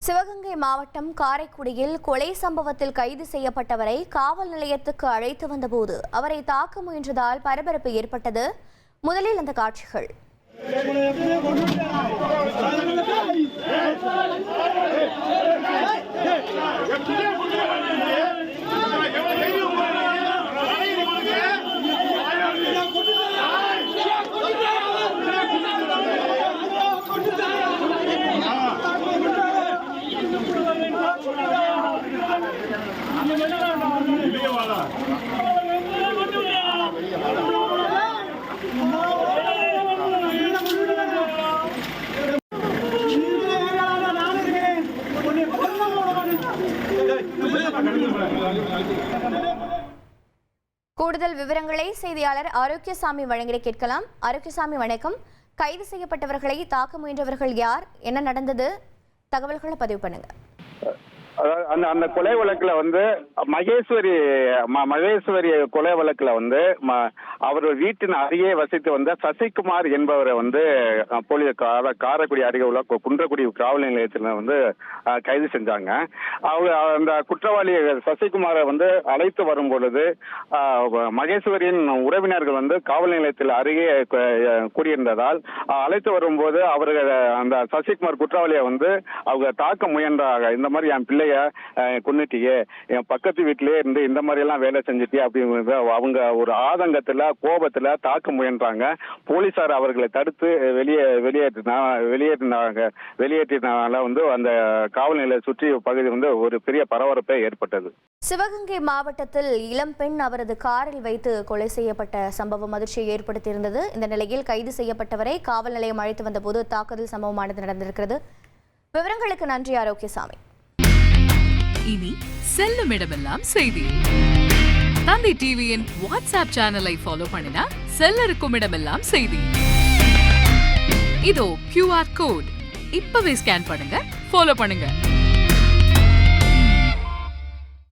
சிவகங்கை மாவட்டம் காரைக்குடியில் கொலை சம்பவத்தில் கைது செய்யப்பட்டவரை காவல் நிலையத்துக்கு அழைத்து வந்தபோது அவரை தாக்க முயன்றதால் பரபரப்பு ஏற்பட்டது. முதலில் அந்த காட்சிகள். கூடுதல் விவரங்களை செய்தியாளர் ஆரோக்கியசாமி வழங்கிட கேட்கலாம். ஆரோக்கியசாமி வணக்கம். கைது செய்யப்பட்டவர்களை தாக்க முயன்றவர்கள் யார், என்ன நடந்தது, தகவல்களை பதிவு பண்ணுங்க. அந்த கொலை வழக்குல மகேஸ்வரி கொலை வழக்குல அவர் வீட்டின் அருகே வசித்து வந்த சசிகுமார் என்பவரை போலீஸ் காரைக்குடி அருகே உள்ள குன்றக்குடி காவல் நிலையத்தில் கைது செஞ்சாங்க. அந்த குற்றவாளி சசிகுமாரை அழைத்து வரும் பொழுது மகேஸ்வரியின் உறவினர்கள் காவல் நிலையத்தில் அருகே கூடியிருந்ததால் அழைத்து வரும்போது அவர்கள் அந்த சசிகுமார் குற்றவாளியை அவங்க தாக்க முயன்றாங்க. இந்த மாதிரி என் பிள்ளைய கொன்னுட்டியே, என் பக்கத்து வீட்டிலே இருந்து இந்த மாதிரி எல்லாம் வேலை செஞ்சுட்டியே அப்படிங்கிறது அவங்க ஒரு ஆதங்கத்துல கோபத்துல தாக்க முயன்றாங்க. போலீசார் அவர்களை தடுத்து வெளியேற்றினால அந்த காவல் நிலைய சுற்றி பகுதி ஒரு பெரிய பரபரப்பை ஏற்பட்டது. சிவகங்கை மாவட்டத்தில் இளம்பெண் அவரது காரில் வைத்து கொலை செய்யப்பட்ட சம்பவம் அதிர்ச்சியை ஏற்படுத்தியிருந்தது. இந்த நிலையில் கைது செய்யப்பட்டவரை காவல் நிலையம் அழைத்து வந்த போது தாக்குதல் சம்பவமானது நடந்திருக்கிறது. விவரங்களுக்கு நன்றி ஆரோக்கியசாமி. இனி செல்லும் இடமெல்லாம் செய்தி. தந்தை டிவியின் வாட்ஸ்அப் சேனலை ஃபாலோ பண்ணினா செல்ல இருக்கும் இடமெல்லாம் செய்தி. இதோ QR கோட் இப்பவே ஸ்கேன் பண்ணுங்க, ஃபாலோ பண்ணுங்க.